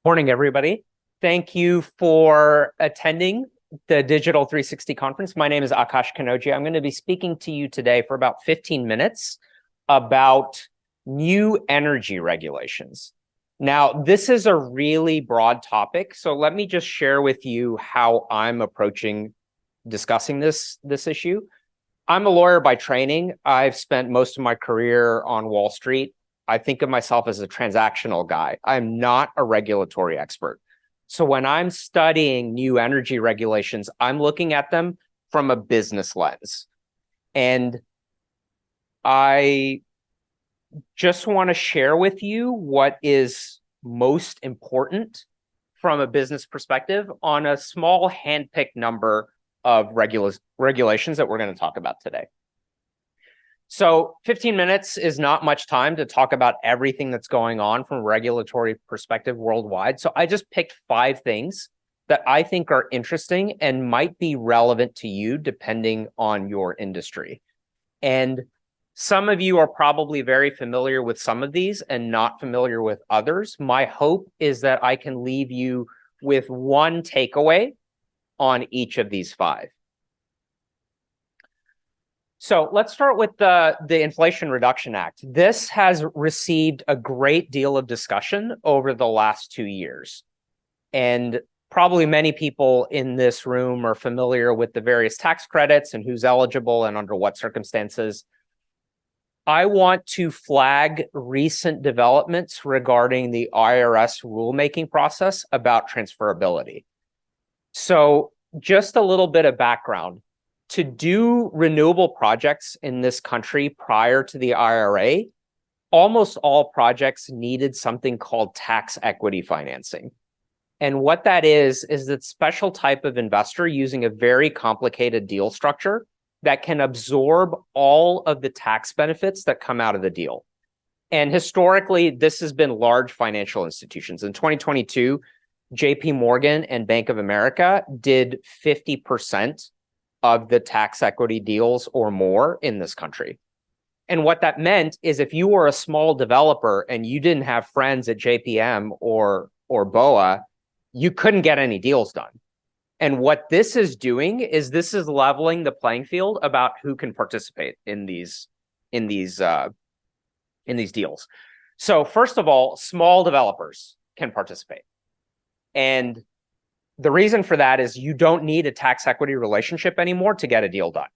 Morning, everybody. Thank you for attending the Digital 360 conference. My name is Akash Kanojia. I'm going to be speaking to you today for about 15 minutes about new energy regulations. Now, this is a really broad topic, so let me just share with you how I'm approaching discussing this issue. I'm a lawyer by training. I've spent most of my career on Wall Street. I think of myself as a transactional guy. I'm not a regulatory expert. So when I'm studying new energy regulations, I'm looking at them from a business lens. And I just want to share with you what is most important from a business perspective on a small handpicked number of regulations that we're going to talk about today. So 15 minutes is not much time to talk about everything that's going on from a regulatory perspective worldwide. So I just picked 5 things that I think are interesting and might be relevant to you depending on your industry. And some of you are probably very familiar with some of these and not familiar with others. My hope is that I can leave you with one takeaway on each of these 5. So let's start with the Inflation Reduction Act. This has received a great deal of discussion over the last 2 years. And probably many people in this room are familiar with the various tax credits and who's eligible and under what circumstances. I want to flag recent developments regarding the IRS rulemaking process about transferability. So just a little bit of background. To do renewable projects in this country prior to the IRA, almost all projects needed something called tax equity financing. And what that is that special type of investor using a very complicated deal structure that can absorb all of the tax benefits that come out of the deal. And historically, this has been large financial institutions. In 2022, JP Morgan and Bank of America did 50% of the tax equity deals or more in this country. And what that meant is if you were a small developer and you didn't have friends at JPM or BOA, you couldn't get any deals done. And what this is doing is this is leveling the playing field about who can participate in these deals. So first of all, small developers can participate. And the reason for that is you don't need a tax equity relationship anymore to get a deal done.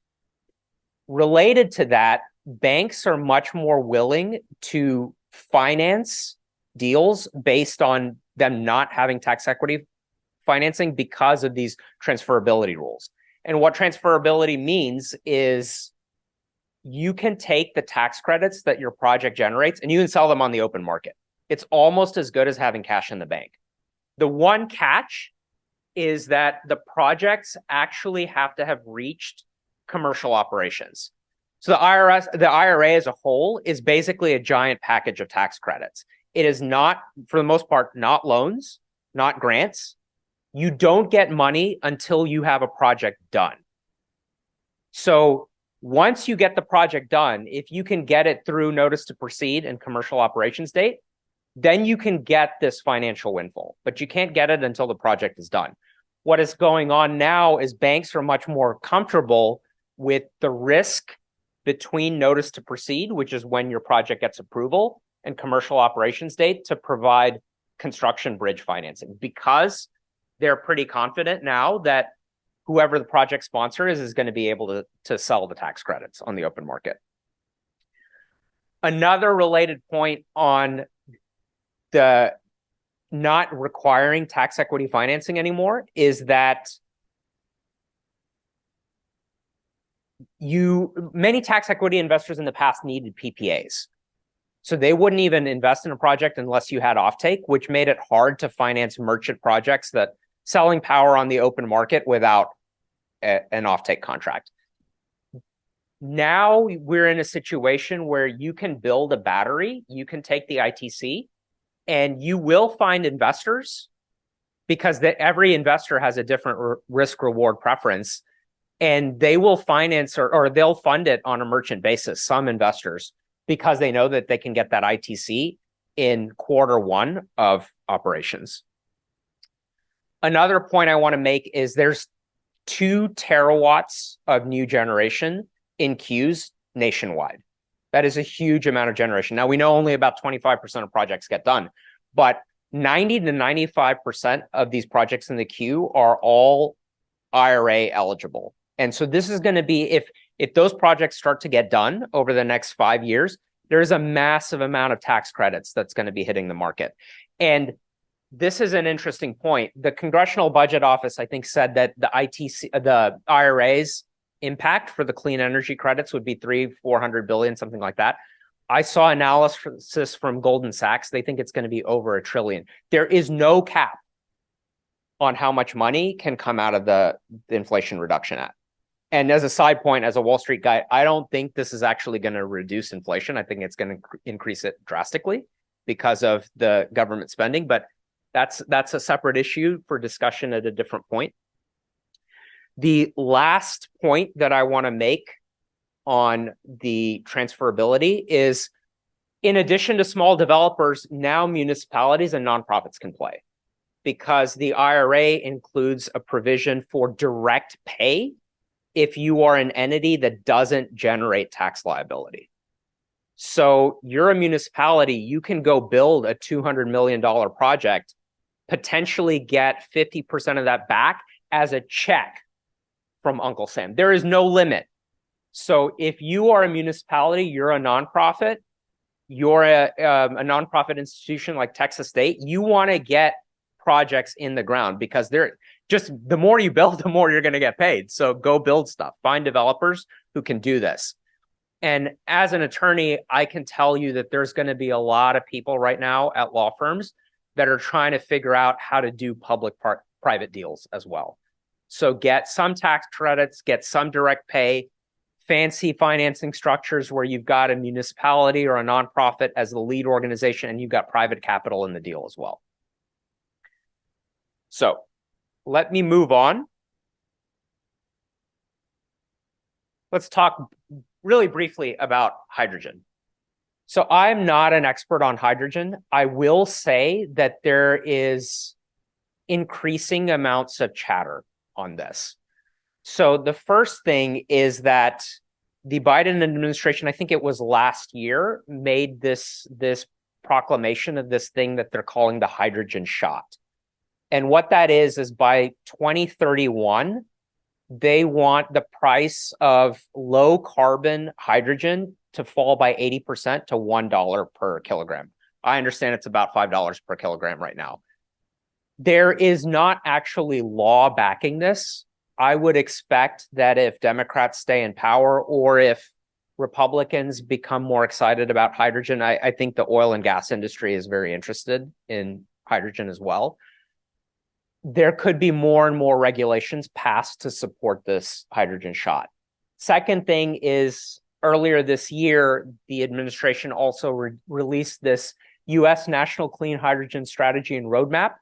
Related to that, banks are much more willing to finance deals based on them not having tax equity financing because of these transferability rules. And what transferability means is you can take the tax credits that your project generates and you can sell them on the open market. It's almost as good as having cash in the bank. The one catch is that the projects actually have to have reached commercial operations. So the IRA as a whole is basically a giant package of tax credits. It is not, for the most part, not loans, not grants. You don't get money until you have a project done. So once you get the project done, if you can get it through notice to proceed and commercial operations date, then you can get this financial windfall, but you can't get it until the project is done. What is going on now is banks are much more comfortable with the risk between notice to proceed, which is when your project gets approval, and commercial operations date to provide construction bridge financing, because they're pretty confident now that whoever the project sponsor is going to be able to sell the tax credits on the open market. Another related point on the not requiring tax equity financing anymore is that many tax equity investors in the past needed PPAs. So they wouldn't even invest in a project unless you had offtake, which made it hard to finance merchant projects that selling power on the open market without an offtake contract. Now we're in a situation where you can build a battery, you can take the ITC, and you will find investors, because every investor has a different risk reward preference, and they will finance or they'll fund it on a merchant basis, some investors, because they know that they can get that ITC in Q1 of operations. Another point I want to make is there's 2 terawatts of new generation in queues nationwide. That is a huge amount of generation. Now, we know only about 25% of projects get done, but 90 to 95% of these projects in the queue are all IRA eligible. And so this is going to be, if those projects start to get done over the next 5 years, there's a massive amount of tax credits that's going to be hitting the market. And this is an interesting point. The Congressional Budget Office, I think, said that the IRA's impact for the clean energy credits would be $400 billion, something like that. I saw analysis from Goldman Sachs. They think it's going to be over $1 trillion. There is no cap on how much money can come out of the Inflation Reduction Act. And as a side point, as a Wall Street guy, I don't think this is actually going to reduce inflation. I think it's going to increase it drastically because of the government spending, but that's a separate issue for discussion at a different point. The last point that I want to make on the transferability is, in addition to small developers, now municipalities and nonprofits can play, because the IRA includes a provision for direct pay if you are an entity that doesn't generate tax liability. So you're a municipality, you can go build a $200 million project, potentially get 50% of that back as a check from Uncle Sam. There is no limit. So if you are a municipality, you're a nonprofit, you're a nonprofit institution like Texas State, you want to get projects in the ground, because they're just, the more you build, the more you're going to get paid. So go build stuff, find developers who can do this. And as an attorney, I can tell you that there's going to be a lot of people right now at law firms that are trying to figure out how to do public-private deals as well. So get some tax credits, get some direct pay, fancy financing structures where you've got a municipality or a nonprofit as the lead organization, and you've got private capital in the deal as well. So let me move on. Let's talk really briefly about hydrogen. So I'm not an expert on hydrogen. I will say that there is increasing amounts of chatter on this. So the first thing is that the Biden administration, I think it was last year, made this proclamation of this thing that they're calling the hydrogen shot. And what that is by 2031, they want the price of low carbon hydrogen to fall by 80% to $1 per kilogram. I understand it's about $5 per kilogram right now. There is not actually law backing this. I would expect that if Democrats stay in power, or if Republicans become more excited about hydrogen, I think the oil and gas industry is very interested in hydrogen as well. There could be more and more regulations passed to support this hydrogen shot. Second thing is, earlier this year, the administration also released this U.S. National Clean Hydrogen Strategy and Roadmap.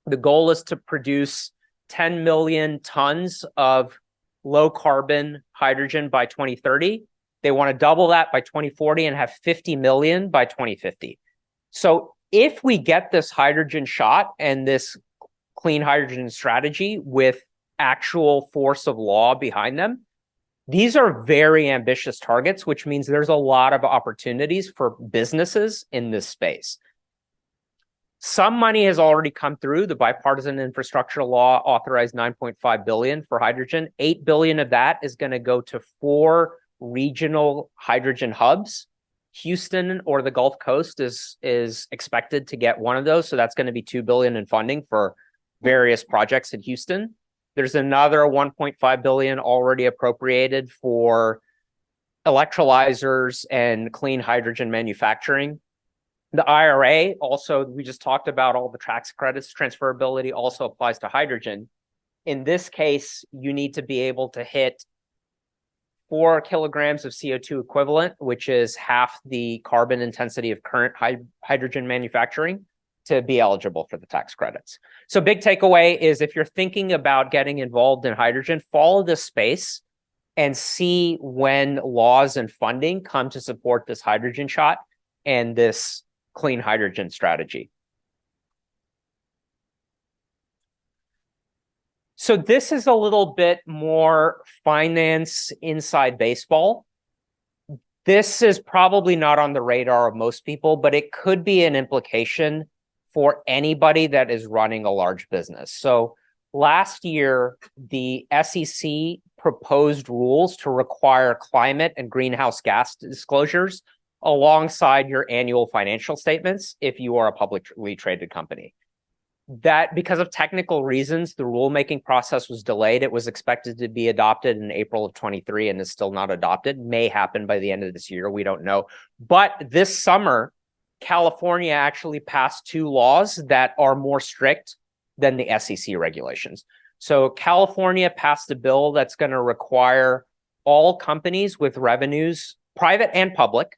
The goal is to produce 10 million tons of low carbon hydrogen by 2030. They want to double that by 2040 and have 50 million by 2050. So if we get this hydrogen shot and this clean hydrogen strategy with actual force of law behind them, these are very ambitious targets, which means there's a lot of opportunities for businesses in this space. Some money has already come through. The bipartisan infrastructure law authorized $9.5 billion for hydrogen. $8 billion of that is going to go to 4 regional hydrogen hubs. Houston or the Gulf Coast is expected to get one of those. So that's going to be $2 billion in funding for various projects in Houston. There's another $1.5 billion already appropriated for electrolyzers and clean hydrogen manufacturing. The IRA also, we just talked about all the tax credits, transferability also applies to hydrogen. In this case, you need to be able to hit 4 kilograms of CO2 equivalent, which is half the carbon intensity of current hydrogen manufacturing, to be eligible for the tax credits. So big takeaway is, if you're thinking about getting involved in hydrogen, follow this space and see when laws and funding come to support this hydrogen shot and this clean hydrogen strategy. So this is a little bit more finance inside baseball. This is probably not on the radar of most people, but it could be an implication for anybody that is running a large business. So last year, the SEC proposed rules to require climate and greenhouse gas disclosures alongside your annual financial statements if you are a publicly traded company. That, because of technical reasons, the rulemaking process was delayed. It was expected to be adopted in April of 23 and is still not adopted. May happen by the end of this year. We don't know. But this summer, California actually passed 2 laws that are more strict than the SEC regulations. So California passed a bill that's going to require all companies with revenues, private and public,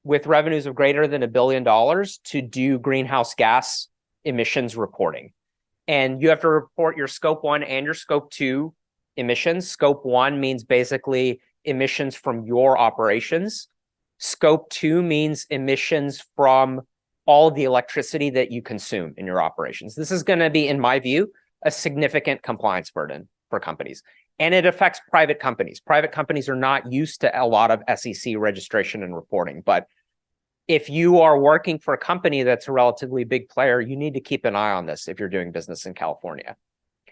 with revenues of greater than $1 billion to do greenhouse gas emissions reporting. And you have to report your scope 1 and your scope 2 emissions. Scope 1 means basically emissions from your operations. Scope 2 means emissions from all of the electricity that you consume in your operations. This is going to be, in my view, a significant compliance burden for companies. And it affects private companies. Private companies are not used to a lot of SEC registration and reporting, but if you are working for a company that's a relatively big player, you need to keep an eye on this if you're doing business in California.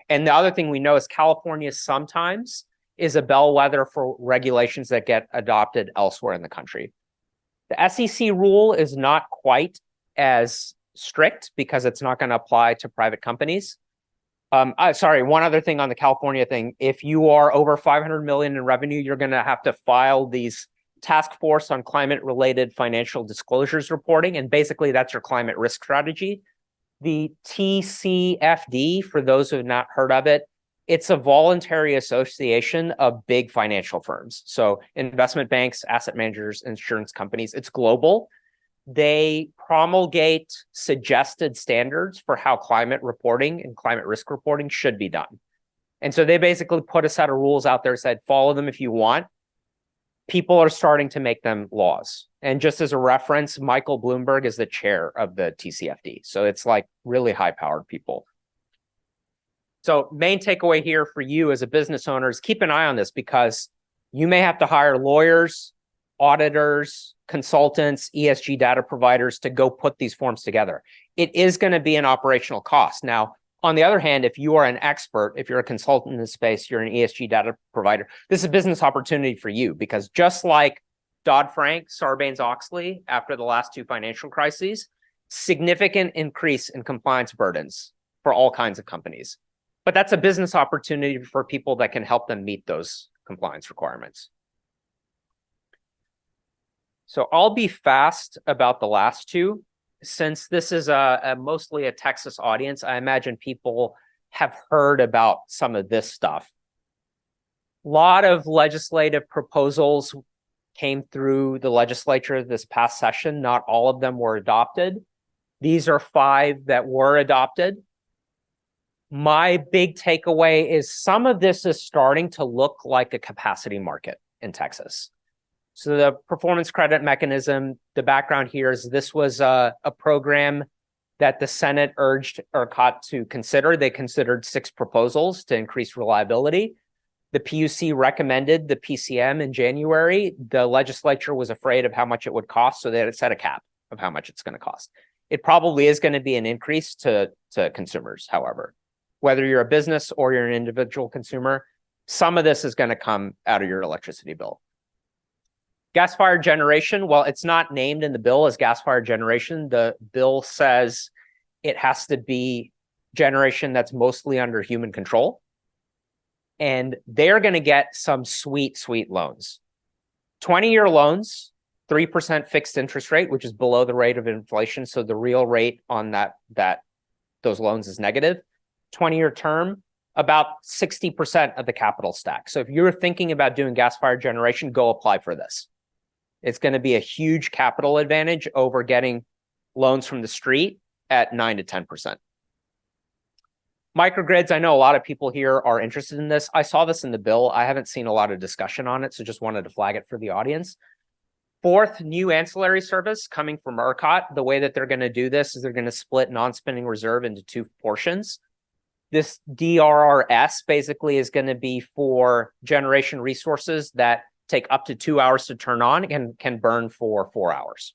And the other thing we know is California sometimes is a bellwether for regulations that get adopted elsewhere in the country. The SEC rule is not quite as strict because it's not going to apply to private companies. Sorry, one other thing on the California thing. If you are over 500 million in revenue, you're going to have to file these Task Force on Climate-Related Financial Disclosures reporting, and basically that's your climate risk strategy. The TCFD, for those who have not heard of it, it's a voluntary association of big financial firms. So investment banks, asset managers, insurance companies, it's global. They promulgate suggested standards for how climate reporting and climate risk reporting should be done. And so they basically put a set of rules out there, said, follow them if you want. People are starting to make them laws. And just as a reference, Michael Bloomberg is the chair of the TCFD. So it's like really high-powered people. So main takeaway here for you as a business owner is keep an eye on this because you may have to hire lawyers, auditors, consultants, ESG data providers to go put these forms together. It is going to be an operational cost. Now, on the other hand, if you are an expert, if you're a consultant in this space, you're an ESG data provider, this is a business opportunity for you because just like Dodd-Frank, Sarbanes-Oxley, after the last 2 financial crises, significant increase in compliance burdens for all kinds of companies. But that's a business opportunity for people that can help them meet those compliance requirements. So I'll be fast about the last 2. Since this is mostly a Texas audience, I imagine people have heard about some of this stuff. A lot of legislative proposals came through the legislature this past session. Not all of them were adopted. These are 5 that were adopted. My big takeaway is some of this is starting to look like a capacity market in Texas. So the performance credit mechanism, the background here is this was a program that the Senate urged ERCOT to consider. They considered 6 proposals to increase reliability. The PUC recommended the PCM in January. The legislature was afraid of how much it would cost, so they had set a cap of how much it's going to cost. It probably is going to be an increase to consumers, however. Whether you're a business or you're an individual consumer, some of this is going to come out of your electricity bill. Gas-fired generation, well, it's not named in the bill as gas-fired generation. The bill says it has to be generation that's mostly under human control. And they're going to get some sweet, sweet loans. 20-year loans, 3% fixed interest rate, which is below the rate of inflation. So the real rate on those loans is negative. 20-year term, about 60% of the capital stack. So if you're thinking about doing gas-fired generation, go apply for this. It's going to be a huge capital advantage over getting loans from the street at 9 to 10%. Microgrids, I know a lot of people here are interested in this. I saw this in the bill. I haven't seen a lot of discussion on it, so just wanted to flag it for the audience. 4th, new ancillary service coming from ERCOT. The way that they're going to do this is they're going to split non-spinning reserve into 2 portions. This DRRS basically is going to be for generation resources that take up to 2 hours to turn on and can burn for 4 hours.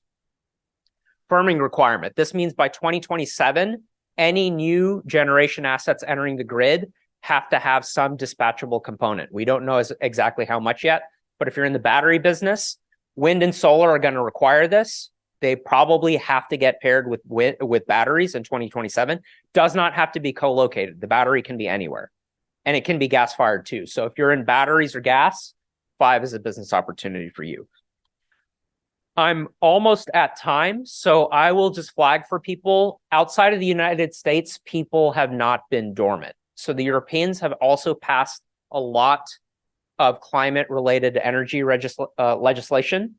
Firming requirement. This means by 2027, any new generation assets entering the grid have to have some dispatchable component. We don't know exactly how much yet, but if you're in the battery business, wind and solar are going to require this. They probably have to get paired with batteries in 2027. Does not have to be co-located. The battery can be anywhere. And it can be gas-fired too. So if you're in batteries or gas, 5 is a business opportunity for you. I'm almost at time, so I will just flag for people. Outside of the United States, people have not been dormant. So the Europeans have also passed a lot of climate-related energy legislation.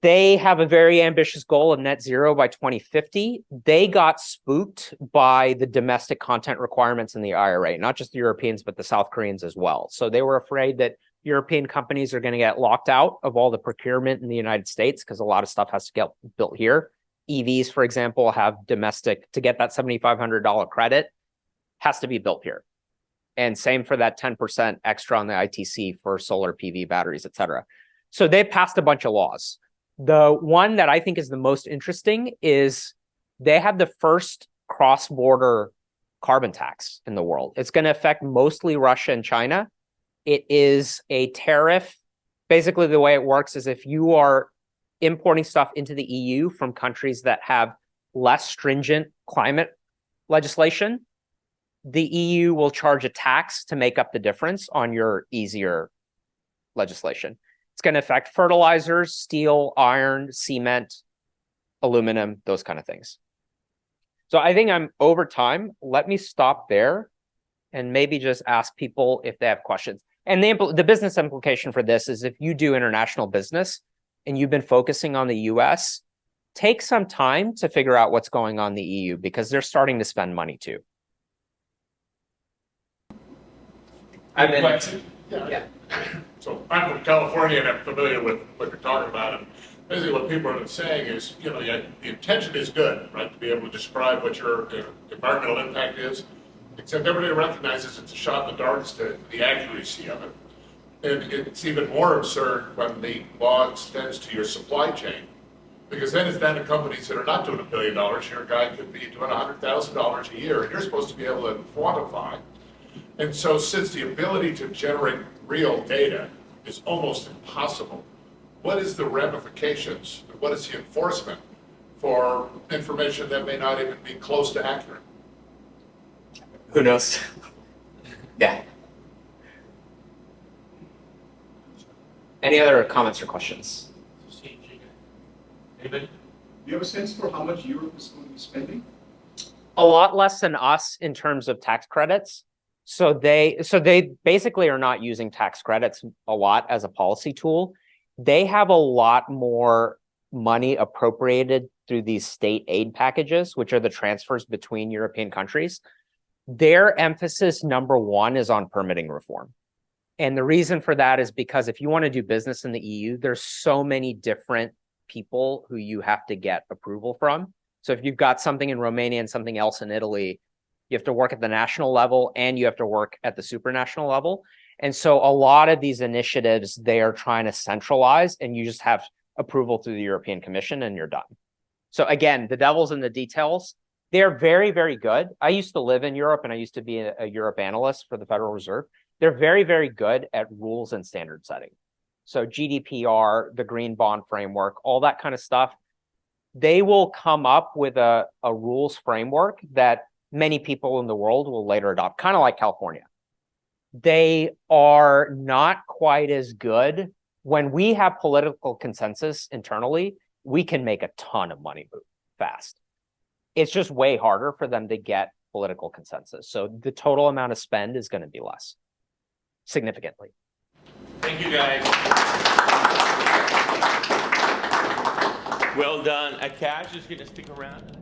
They have a very ambitious goal of net zero by 2050. They got spooked by the domestic content requirements in the IRA, not just the Europeans, but the South Koreans as well. So they were afraid that European companies are going to get locked out of all the procurement in the United States because a lot of stuff has to get built here. EVs, for example, have domestic, to get that $7,500 credit, has to be built here. And same for that 10% extra on the ITC for solar PV batteries, et cetera. So they passed a bunch of laws. The one that I think is the most interesting is they have the first cross-border carbon tax in the world. It's going to affect mostly Russia and China. It is a tariff. Basically, the way it works is if you are importing stuff into the EU from countries that have less stringent climate legislation, the EU will charge a tax to make up the difference on your easier legislation. It's going to affect fertilizers, steel, iron, cement, aluminum, those kind of things. So I think I'm over time. Let me stop there and maybe just ask people if they have questions. And the business implication for this is if you do international business and you've been focusing on the US, take some time to figure out what's going on in the EU because they're starting to spend money too. I've been, yeah. So I'm from California and I'm familiar with what you're talking about. And basically what people are saying is, you know, the intention is good, right? To be able to describe what your environmental impact is, except everybody recognizes it's a shot in the dark as to the accuracy of it. And it's even more absurd when the law extends to your supply chain, because then it's down to companies that are not doing $1 billion. Your guy could be doing $100,000 a year, and you're supposed to be able to quantify. And so since the ability to generate real data is almost impossible, what is the ramifications? What is the enforcement for information that may not even be close to accurate? Who knows? Yeah. Any other comments or questions? Anybody? Do you have a sense for how much Europe is going to be spending? A lot less than us in terms of tax credits. So they basically are not using tax credits a lot as a policy tool. They have a lot more money appropriated through these state aid packages, which are the transfers between European countries. Their emphasis, number one, is on permitting reform. And the reason for that is because if you want to do business in the EU, there's so many different people who you have to get approval from. So if you've got something in Romania and something else in Italy, you have to work at the national level and you have to work at the supranational level. And so a lot of these initiatives, they are trying to centralize and you just have approval through the European Commission and you're done. So again, the devil's in the details. They're very, very good. I used to live in Europe and I used to be a Europe analyst for the Federal Reserve. They're very, very good at rules and standard setting. So GDPR, the green bond framework, all that kind of stuff. They will come up with a rules framework that many people in the world will later adopt, kind of like California. They are not quite as good. When we have political consensus internally, we can make a ton of money move fast. It's just way harder for them to get political consensus. So the total amount of spend is going to be less, significantly. Thank you, guys. Well done. Akash is going to stick around.